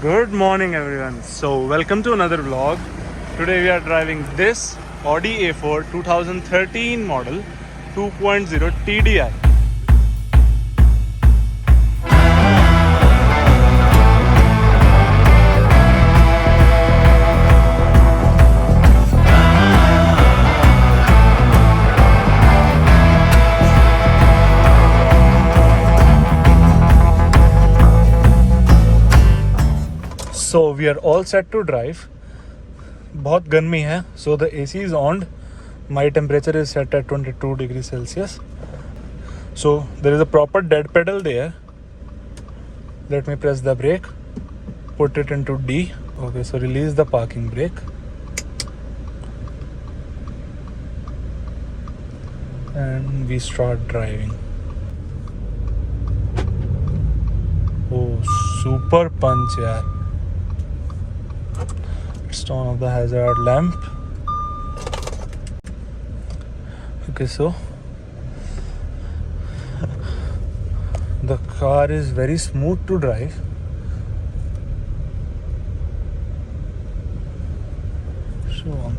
Good morning, everyone. So, welcome to another vlog. Today, we are driving this Audi A4 2013 model 2.0 TDI. So, we are all set to drive. बहुत गर्मी है, so the AC is on. My temperature is set at 22 degrees Celsius. So there is a proper dead pedal there. Let me press the brake, put it into D. Okay, so release the parking brake. And we start driving. Oh, super punch, yaar. Let's turn off the hazard lamp. Okay, so the car is very smooth to drive. So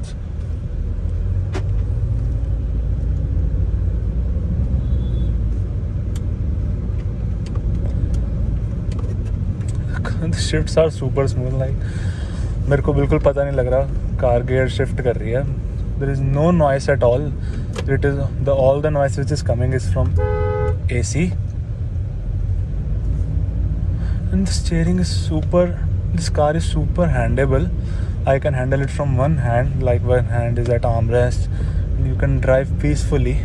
the shifts are super smooth. Like मेरे को बिल्कुल पता नहीं लग रहा car gear shift कर रही है. There is no noise at all. It is all the noise which is coming is from AC. And the steering is super. This car is super handleable. I can handle it from one hand, like one hand is at armrest. You can drive peacefully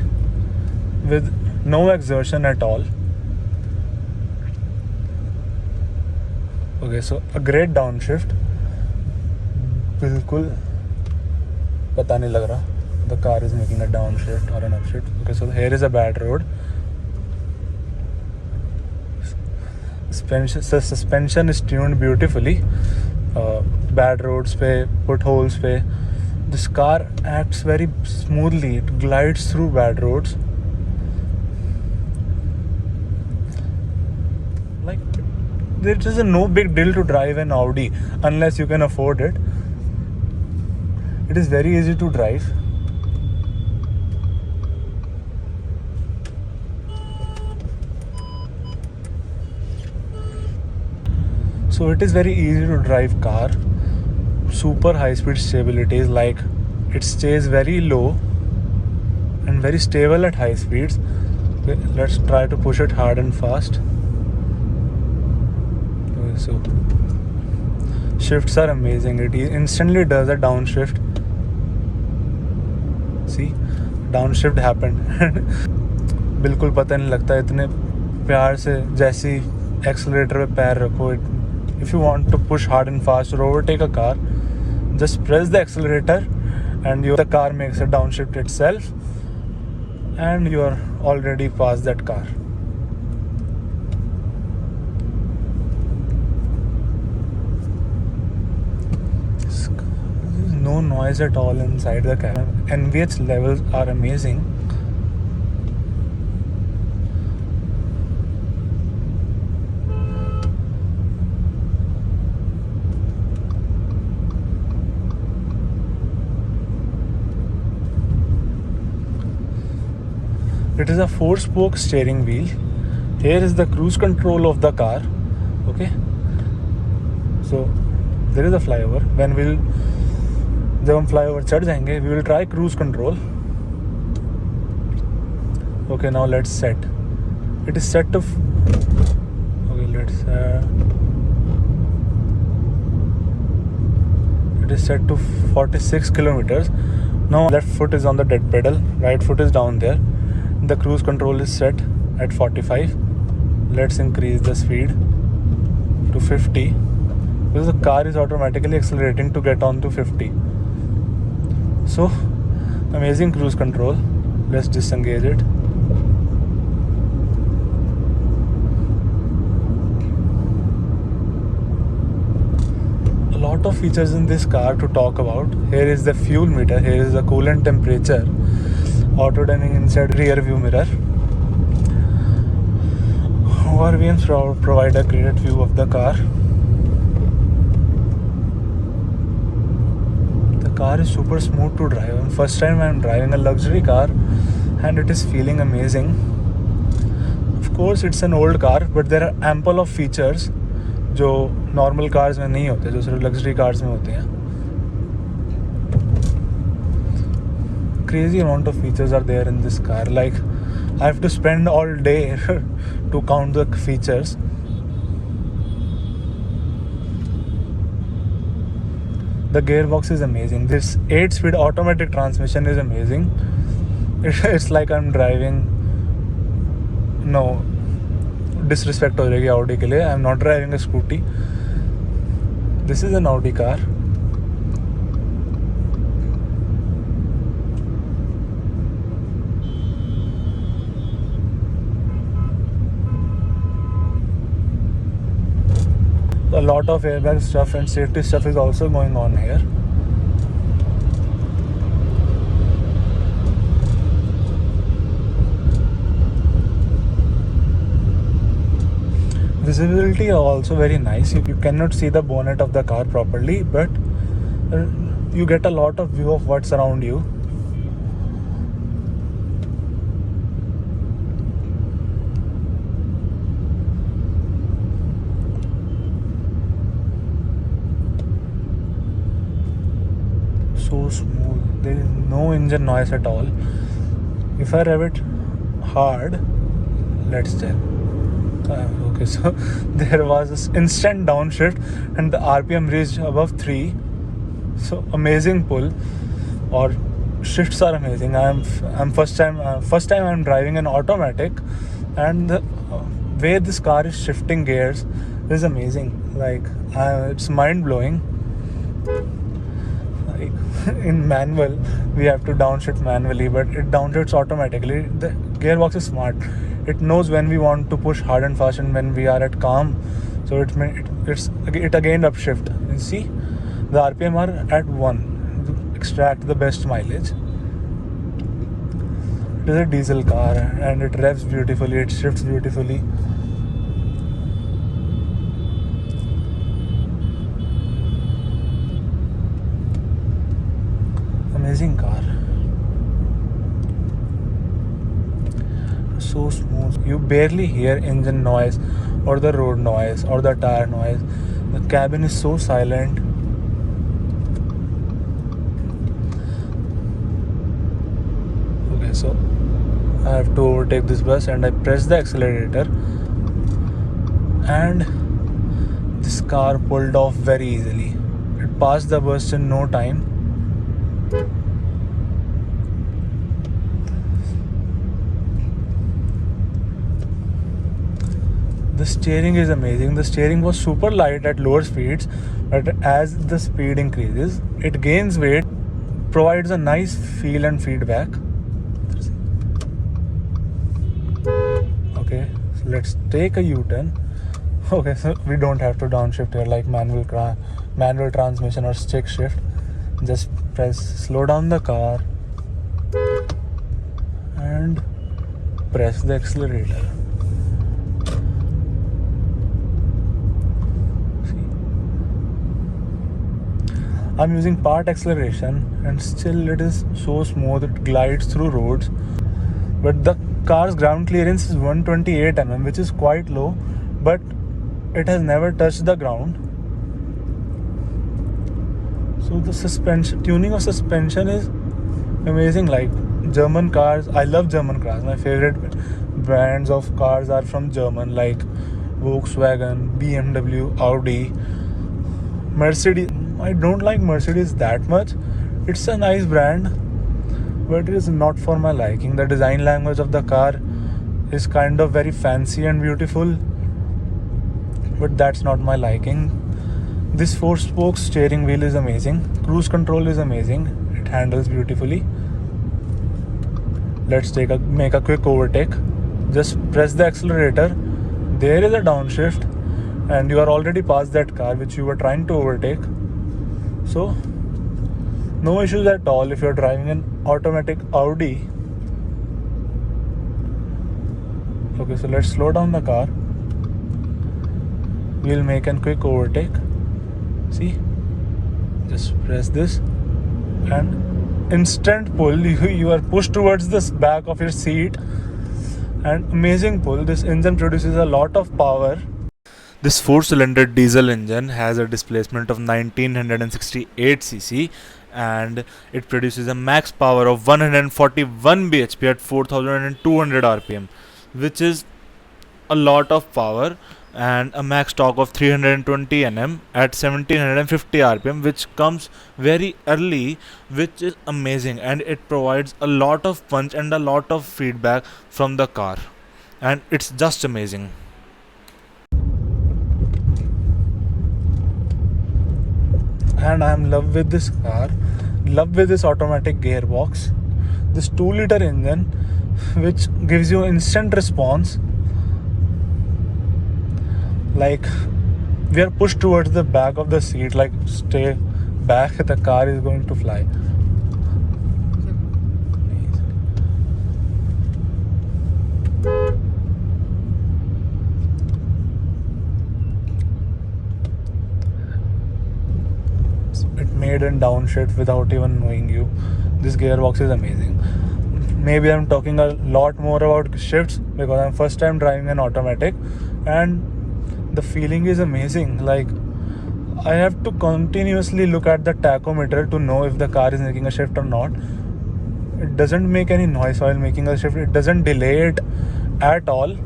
with no exertion at all. Okay, so a great downshift. बिल्कुल पता नहीं लग रहा. The car is making a downshift or an upshift. Okay, so here is a bad road. Suspension is tuned beautifully. Bad roads पे, potholes पे, this car acts very smoothly. It glides through bad roads. Like there is no big deal to drive an Audi unless you can afford it. It is very easy to drive. So it is very easy to drive car. Super high speed stability is like it stays very low and very stable at high speeds. Okay, let's try to push it hard and fast. Okay, so shifts are amazing. It instantly does a downshift. See, downshift happened. बिल्कुल पता नहीं लगता इतने प्यार से जैसी accelerator पे पैर रखो. If you want to push hard and fast or overtake a car, just press the accelerator and the car makes a downshift itself and you are already past that car. There's no noise at all inside the car. NVH levels are amazing. It is a 4-spoke steering wheel. Here is the cruise control of the car. Okay. So there is a flyover. जब हम flyover चढ़ जाएंगे, we will try cruise control. Okay, now let's set. It is set to. Okay, let's. It is set to 46 kilometers. Now left foot is on the dead pedal. Right foot is down there. The cruise control is set at 45. Let's increase the speed to 50 because the car is automatically accelerating to get on to 50. So amazing cruise control. Let's disengage it. A lot of features in this car to talk about. Here is the fuel meter. Here is the coolant temperature. Auto dimming inside rear view mirror. ORVMs provide a great view of the car. car is super smooth to drive. First time I'm driving a luxury car and it is feeling amazing. Of course it's an old car, but there are ample of features जो normal cars में नहीं होते, जो सिर्फ luxury cars में होते हैं. Crazy amount of features are there in this car. Like I have to spend all day to count the features. The gearbox is amazing. This 8-speed automatic transmission is amazing. It's like I'm driving. No disrespect हो जाएगी Audi के लिए. I'm not driving a scooty. This is an Audi car. A lot of airbag stuff and safety stuff is also going on here. Visibility are also very nice. You cannot see the bonnet of the car properly, but you get a lot of view of what's around you. So smooth. There is no engine noise at all. If I rev it hard, let's check. Okay, so there was this instant downshift and the RPM reached above 3. So amazing pull, or shifts are amazing. I'm first time I'm driving an automatic, and the way this car is shifting gears is amazing. Like it's mind blowing. In manual we have to downshift manually, but it downshifts automatically. The gearbox is smart. It knows when we want to push hard and fast and when we are at calm, so it again upshift. You see the RPM are at 1 to extract the best mileage. It is a diesel car and it revs beautifully, it shifts beautifully. Amazing car. So smooth. You barely hear engine noise or the road noise or the tire noise. The cabin is so silent. Okay, so I have to overtake this bus and I press the accelerator, and this car pulled off very easily. It passed the bus in no time. The steering is amazing. The steering was super light at lower speeds, but as the speed increases, it gains weight, provides a nice feel and feedback. Okay, so let's take a U-turn. Okay, so we don't have to downshift here like manual transmission or stick shift. Just slow down the car and press the accelerator. I'm using part acceleration and still it is so smooth, it glides through roads. But the car's ground clearance is 128 mm, which is quite low, but it has never touched the ground. So the tuning of suspension is amazing. Like German cars, I love German cars. My favorite brands of cars are from German, like Volkswagen, BMW, Audi, Mercedes. I don't like Mercedes that much. It's a nice brand, but it is not for my liking. The design language of the car is kind of very fancy and beautiful, but that's not my liking. This 4-spoke steering wheel is amazing. Cruise control is amazing. It handles beautifully. Let's make a quick overtake. Just press the accelerator. There is a downshift, and you are already past that car which you were trying to overtake. So no issues at all if you're driving an automatic Audi. Okay, so let's slow down the car. We'll make a quick overtake. See, just press this and instant pull. You are pushed towards the back of your seat, and amazing pull. This engine produces a lot of power. This 4-cylinder diesel engine has a displacement of 1968 cc, and it produces a max power of 141 bhp at 4200 rpm, which is a lot of power, and a max torque of 320 Nm at 1750 rpm, which comes very early, which is amazing, and it provides a lot of punch and a lot of feedback from the car, and it's just amazing. And I'm in love with this car, love with this automatic gearbox, this 2-liter engine which gives you instant response. Like, we are pushed towards the back of the seat, like stay back, the car is going to fly. It made and downshift without even knowing you. This gearbox is amazing. Maybe I'm talking a lot more about shifts because I'm first time driving an automatic, and the feeling is amazing. Like, I have to continuously look at the tachometer to know if the car is making a shift or not. It doesn't make any noise while making a shift. It doesn't delay it at all.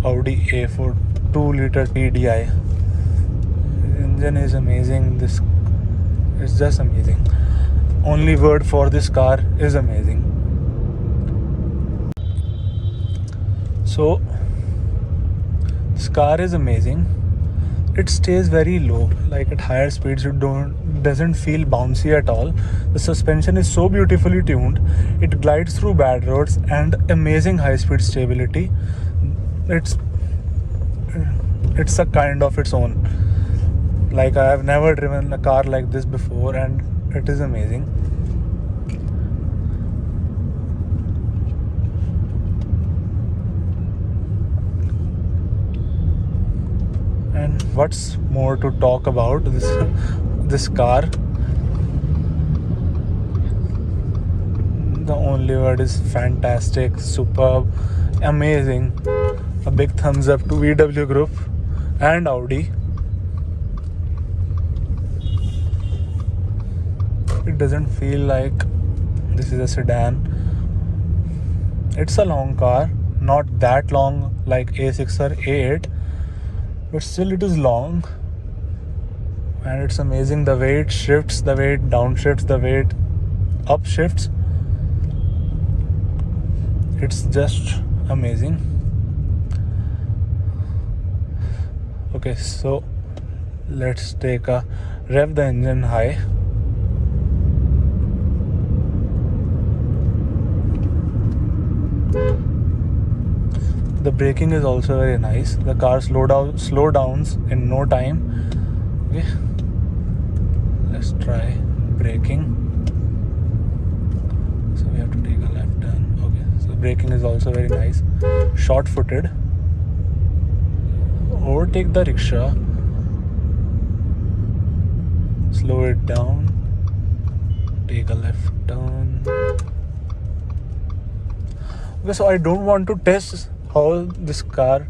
Audi A4 2-liter TDI engine is amazing. This is just amazing. Only word for this car is amazing. So this car is amazing. It stays very low, like at higher speeds doesn't feel bouncy at all. The suspension is so beautifully tuned. It glides through bad roads and amazing high speed stability. It's a kind of its own. Like, I have never driven a car like this before, and it is amazing. And what's more to talk about this car? The only word is fantastic, superb, amazing. A big thumbs up to VW Group and Audi. It doesn't feel like this is a sedan. It's a long car, not that long like A6 or A8, but still it is long, and it's amazing the way it shifts, the way it downshifts, the way it upshifts. It's just amazing. Okay, so let's rev the engine high. The braking is also very nice. The car slow downs in no time. Okay, let's try braking. So we have to take a left turn. Okay, so braking is also very nice. Short-footed. Overtake the rickshaw. Slow it down. Take a left turn. Okay, so I don't want to test how this car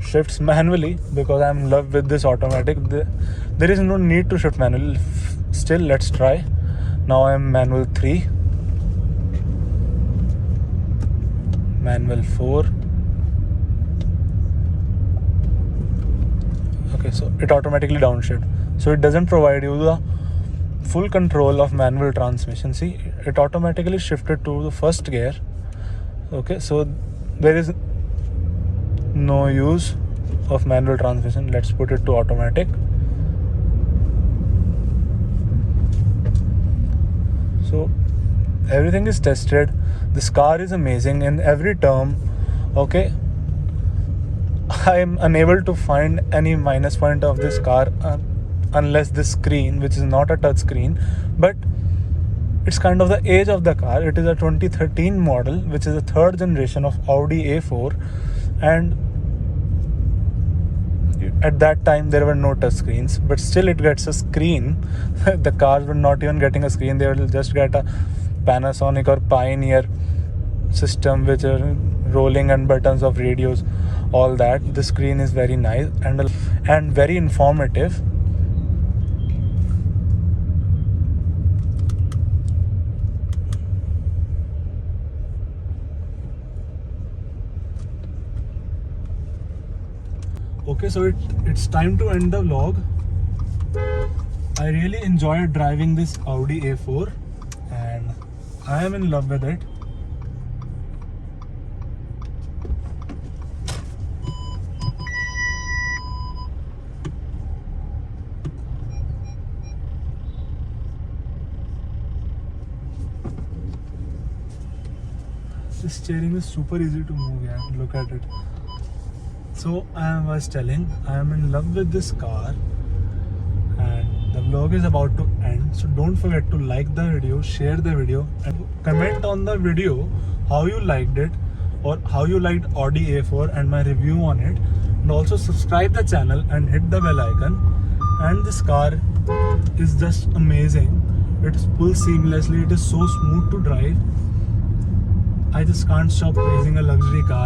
shifts manually because I'm in love with this automatic. There is no need to shift manually. Still, let's try. Now I'm manual 3, manual 4. Okay, so it automatically downshift. So it doesn't provide you the full control of manual transmission. See, it automatically shifted to the first gear. Okay, so there is no use of manual transmission. Let's put it to automatic. So everything is tested. This car is amazing in every term. Okay, I am unable to find any minus point of this car unless this screen, which is not a touch screen, but it's kind of the age of the car. It is a 2013 model, which is the third generation of Audi A4, and at that time there were no touch screens, but still it gets a screen. The cars were not even getting a screen, they will just get a Panasonic or Pioneer system which are rolling and buttons of radios, all that. The screen is very nice and very informative. Okay, so it's time to end the vlog. I really enjoyed driving this Audi A4 and I am in love with it. The steering is super easy to move, yeah. Look at it. So I was telling, I am in love with this car and the vlog is about to end. So don't forget to like the video, share the video and comment on the video how you liked it or how you liked Audi A4 and my review on it. And also subscribe the channel and hit the bell icon. And this car is just amazing. It pulls seamlessly, it is so smooth to drive. I just can't stop praising a luxury car.